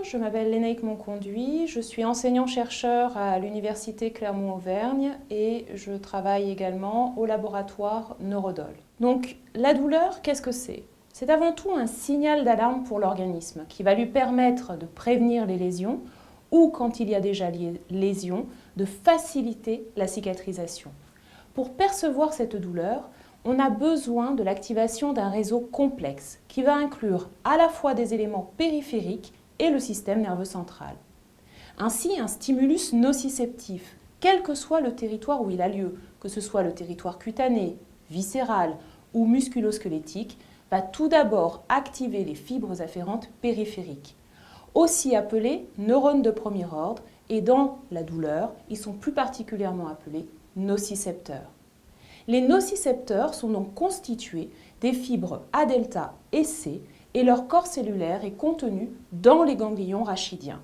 je m'appelle Lénaïque Monconduit, je suis enseignant-chercheur à l'Université Clermont-Auvergne et je travaille également au laboratoire Neurodol. Donc la douleur, qu'est-ce que c'est? C'est avant tout un signal d'alarme pour l'organisme qui va lui permettre de prévenir les lésions ou, quand il y a déjà lésions, de faciliter la cicatrisation. Pour percevoir cette douleur, on a besoin de l'activation d'un réseau complexe qui va inclure à la fois des éléments périphériques et le système nerveux central. Ainsi, un stimulus nociceptif, quel que soit le territoire où il a lieu, que ce soit le territoire cutané, viscéral ou musculo-squelettique, va tout d'abord activer les fibres afférentes périphériques, aussi appelées neurones de premier ordre, et dans la douleur, ils sont plus particulièrement appelés nocicepteurs. Les nocicepteurs sont donc constitués des fibres A delta et C et leur corps cellulaire est contenu dans les ganglions rachidiens.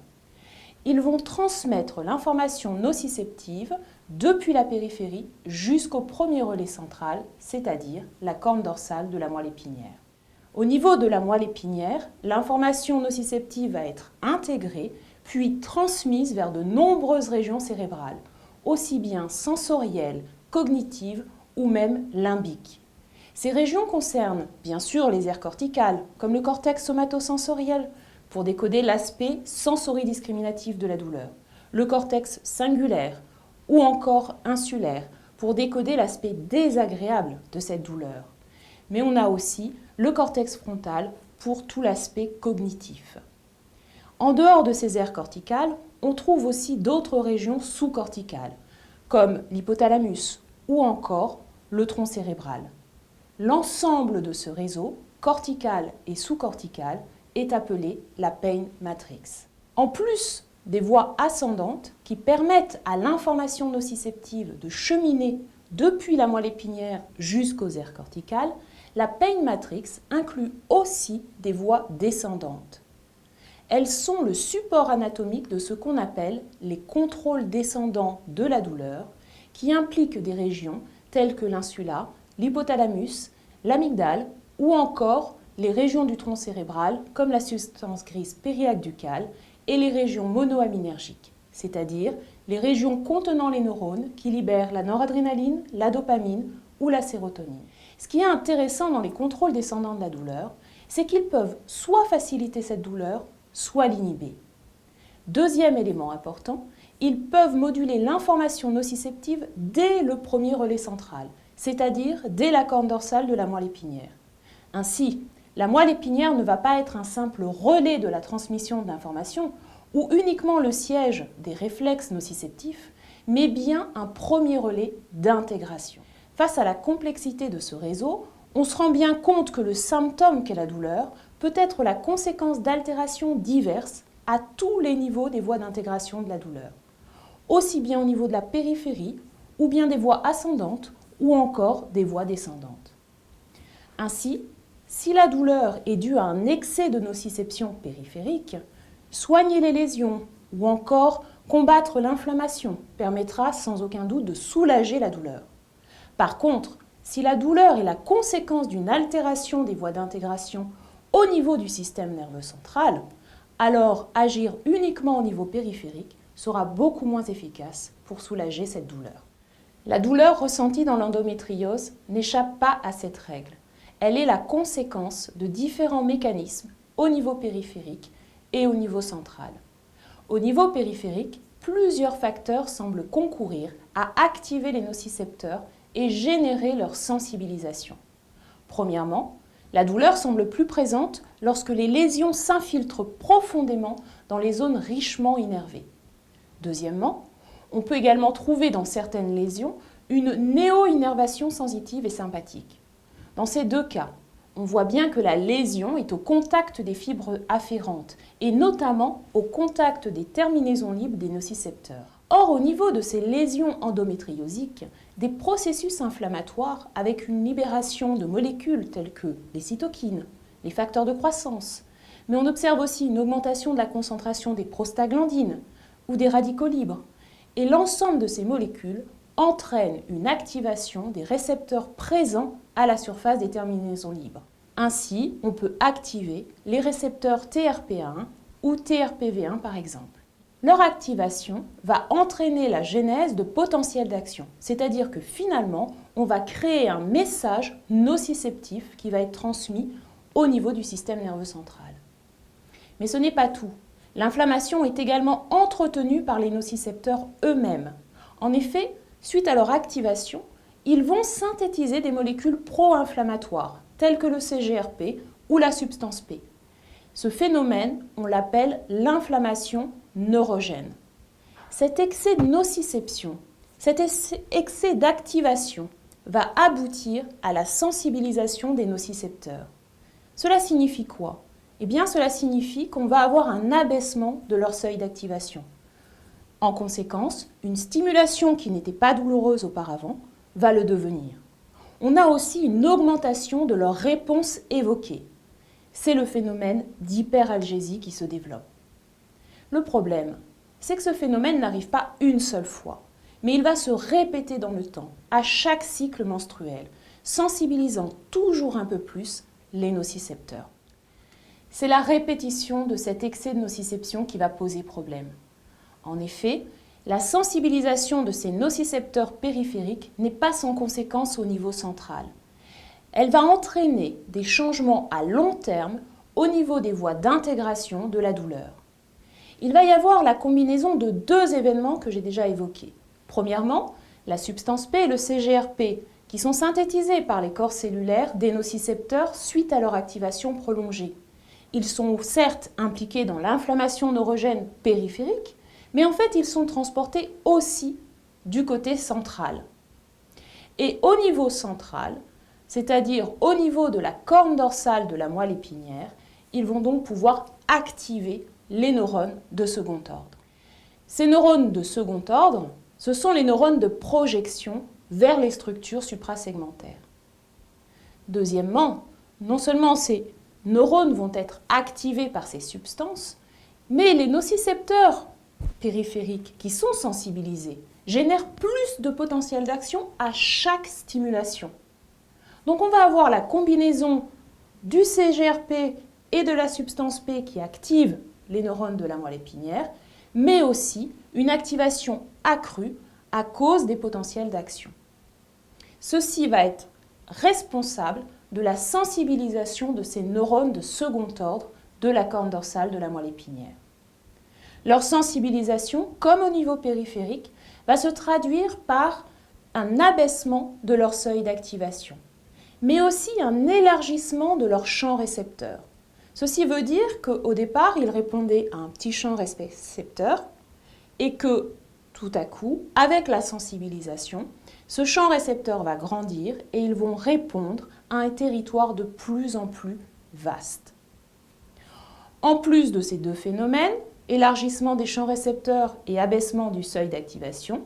Ils vont transmettre l'information nociceptive depuis la périphérie jusqu'au premier relais central, c'est-à-dire la corne dorsale de la moelle épinière. Au niveau de la moelle épinière, l'information nociceptive va être intégrée puis transmise vers de nombreuses régions cérébrales, aussi bien sensorielles, cognitives ou même limbiques. Ces régions concernent bien sûr les aires corticales, comme le cortex somatosensoriel, pour décoder l'aspect sensoridiscriminatif de la douleur, le cortex cingulaire ou encore insulaire, pour décoder l'aspect désagréable de cette douleur. Mais on a aussi le cortex frontal pour tout l'aspect cognitif. En dehors de ces aires corticales, on trouve aussi d'autres régions sous-corticales, comme l'hypothalamus ou encore le tronc cérébral. L'ensemble de ce réseau, cortical et sous-cortical, est appelé la pain matrix. En plus des voies ascendantes qui permettent à l'information nociceptive de cheminer depuis la moelle épinière jusqu'aux aires corticales, la pain matrix inclut aussi des voies descendantes. Elles sont le support anatomique de ce qu'on appelle les contrôles descendants de la douleur, qui impliquent des régions telles que l'insula, l'hypothalamus, l'amygdale ou encore les régions du tronc cérébral comme la substance grise périaqueducale et les régions monoaminergiques, c'est-à-dire les régions contenant les neurones qui libèrent la noradrénaline, la dopamine ou la sérotonine. Ce qui est intéressant dans les contrôles descendants de la douleur, c'est qu'ils peuvent soit faciliter cette douleur, soit l'inhiber. Deuxième élément important, ils peuvent moduler l'information nociceptive dès le premier relais central, c'est-à-dire dès la corne dorsale de la moelle épinière. Ainsi, la moelle épinière ne va pas être un simple relais de la transmission d'informations ou uniquement le siège des réflexes nociceptifs, mais bien un premier relais d'intégration. Face à la complexité de ce réseau, on se rend bien compte que le symptôme qu'est la douleur peut être la conséquence d'altérations diverses à tous les niveaux des voies d'intégration de la douleur, aussi bien au niveau de la périphérie, ou bien des voies ascendantes, ou encore des voies descendantes. Ainsi, si la douleur est due à un excès de nociception périphérique, soigner les lésions ou encore combattre l'inflammation permettra sans aucun doute de soulager la douleur. Par contre, si la douleur est la conséquence d'une altération des voies d'intégration au niveau du système nerveux central, alors agir uniquement au niveau périphérique sera beaucoup moins efficace pour soulager cette douleur. La douleur ressentie dans l'endométriose n'échappe pas à cette règle. Elle est la conséquence de différents mécanismes au niveau périphérique et au niveau central. Au niveau périphérique, plusieurs facteurs semblent concourir à activer les nocicepteurs et générer leur sensibilisation. Premièrement, la douleur semble plus présente lorsque les lésions s'infiltrent profondément dans les zones richement innervées. Deuxièmement, on peut également trouver dans certaines lésions une néo-innervation sensitive et sympathique. Dans ces deux cas, on voit bien que la lésion est au contact des fibres afférentes et notamment au contact des terminaisons libres des nocicepteurs. Or, au niveau de ces lésions endométriosiques, des processus inflammatoires avec une libération de molécules telles que les cytokines, les facteurs de croissance, mais on observe aussi une augmentation de la concentration des prostaglandines ou des radicaux libres. Et l'ensemble de ces molécules entraîne une activation des récepteurs présents à la surface des terminaisons libres. Ainsi, on peut activer les récepteurs TRPA1 ou TRPV1 par exemple. Leur activation va entraîner la genèse de potentiels d'action, c'est-à-dire que finalement, on va créer un message nociceptif qui va être transmis au niveau du système nerveux central. Mais ce n'est pas tout. L'inflammation est également entretenue par les nocicepteurs eux-mêmes. En effet, suite à leur activation, ils vont synthétiser des molécules pro-inflammatoires, telles que le CGRP ou la substance P. Ce phénomène, on l'appelle l'inflammation neurogène. Cet excès de nociception, cet excès d'activation va aboutir à la sensibilisation des nocicepteurs. Cela signifie quoi? Eh bien, cela signifie qu'on va avoir un abaissement de leur seuil d'activation. En conséquence, une stimulation qui n'était pas douloureuse auparavant va le devenir. On a aussi une augmentation de leur réponse évoquée. C'est le phénomène d'hyperalgésie qui se développe. Le problème, c'est que ce phénomène n'arrive pas une seule fois, mais il va se répéter dans le temps, à chaque cycle menstruel, sensibilisant toujours un peu plus les nocicepteurs. C'est la répétition de cet excès de nociception qui va poser problème. En effet, la sensibilisation de ces nocicepteurs périphériques n'est pas sans conséquence au niveau central. Elle va entraîner des changements à long terme au niveau des voies d'intégration de la douleur. Il va y avoir la combinaison de deux événements que j'ai déjà évoqués. Premièrement, la substance P et le CGRP, qui sont synthétisés par les corps cellulaires des nocicepteurs suite à leur activation prolongée. Ils sont certes impliqués dans l'inflammation neurogène périphérique, mais en fait ils sont transportés aussi du côté central. Et au niveau central, c'est-à-dire au niveau de la corne dorsale de la moelle épinière, ils vont donc pouvoir activer les neurones de second ordre. Ces neurones de second ordre, ce sont les neurones de projection vers les structures suprasegmentaires. Deuxièmement, non seulement ces neurones vont être activés par ces substances, mais les nocicepteurs périphériques qui sont sensibilisés génèrent plus de potentiel d'action à chaque stimulation. Donc on va avoir la combinaison du CGRP et de la substance P qui active les neurones de la moelle épinière, mais aussi une activation accrue à cause des potentiels d'action. Ceci va être responsable de la sensibilisation de ces neurones de second ordre de la corne dorsale de la moelle épinière. Leur sensibilisation, comme au niveau périphérique, va se traduire par un abaissement de leur seuil d'activation, mais aussi un élargissement de leur champ récepteur. Ceci veut dire qu'au départ, ils répondaient à un petit champ récepteur et que tout à coup, avec la sensibilisation, ce champ récepteur va grandir et ils vont répondre à un territoire de plus en plus vaste. En plus de ces deux phénomènes, élargissement des champs récepteurs et abaissement du seuil d'activation,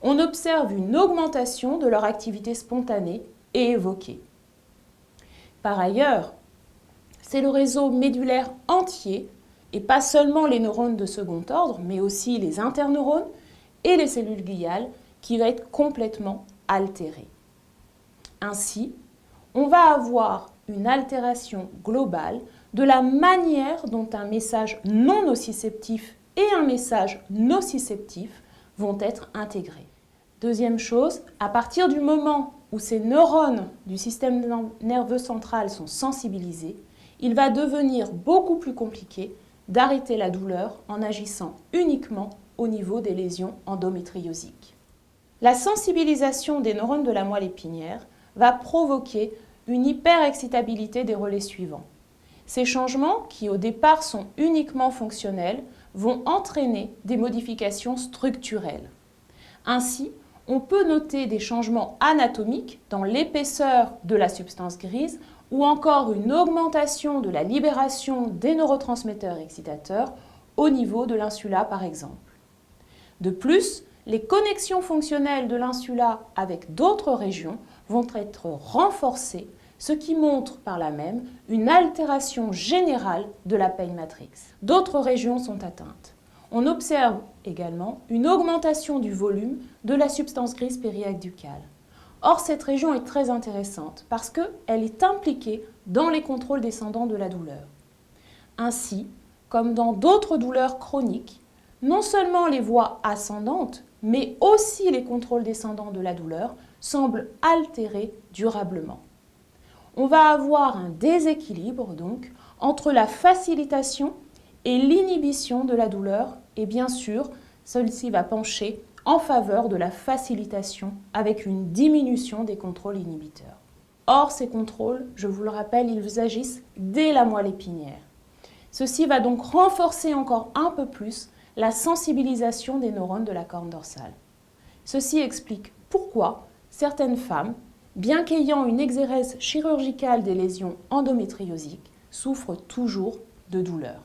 on observe une augmentation de leur activité spontanée et évoquée. Par ailleurs, c'est le réseau médulaire entier, et pas seulement les neurones de second ordre, mais aussi les interneurones et les cellules gliales, qui va être complètement altéré. Ainsi, on va avoir une altération globale de la manière dont un message non nociceptif et un message nociceptif vont être intégrés. Deuxième chose, à partir du moment où ces neurones du système nerveux central sont sensibilisés, il va devenir beaucoup plus compliqué d'arrêter la douleur en agissant uniquement au niveau des lésions endométriosiques. La sensibilisation des neurones de la moelle épinière va provoquer une hyperexcitabilité des relais suivants. Ces changements, qui au départ sont uniquement fonctionnels, vont entraîner des modifications structurelles. Ainsi, on peut noter des changements anatomiques dans l'épaisseur de la substance grise ou encore une augmentation de la libération des neurotransmetteurs excitateurs au niveau de l'insula par exemple. De plus, les connexions fonctionnelles de l'insula avec d'autres régions vont être renforcées, ce qui montre par là même une altération générale de la pain matrix. D'autres régions sont atteintes. On observe également une augmentation du volume de la substance grise périaqueducale. Or, cette région est très intéressante parce qu'elle est impliquée dans les contrôles descendants de la douleur. Ainsi, comme dans d'autres douleurs chroniques, non seulement les voies ascendantes, mais aussi les contrôles descendants de la douleur semblent altérés durablement. On va avoir un déséquilibre donc entre la facilitation et l'inhibition de la douleur et bien sûr, celle-ci va pencher en faveur de la facilitation avec une diminution des contrôles inhibiteurs. Or, ces contrôles, je vous le rappelle, ils agissent dès la moelle épinière. Ceci va donc renforcer encore un peu plus la sensibilisation des neurones de la corne dorsale. Ceci explique pourquoi certaines femmes, bien qu'ayant une exérèse chirurgicale des lésions endométriosiques, souffrent toujours de douleurs.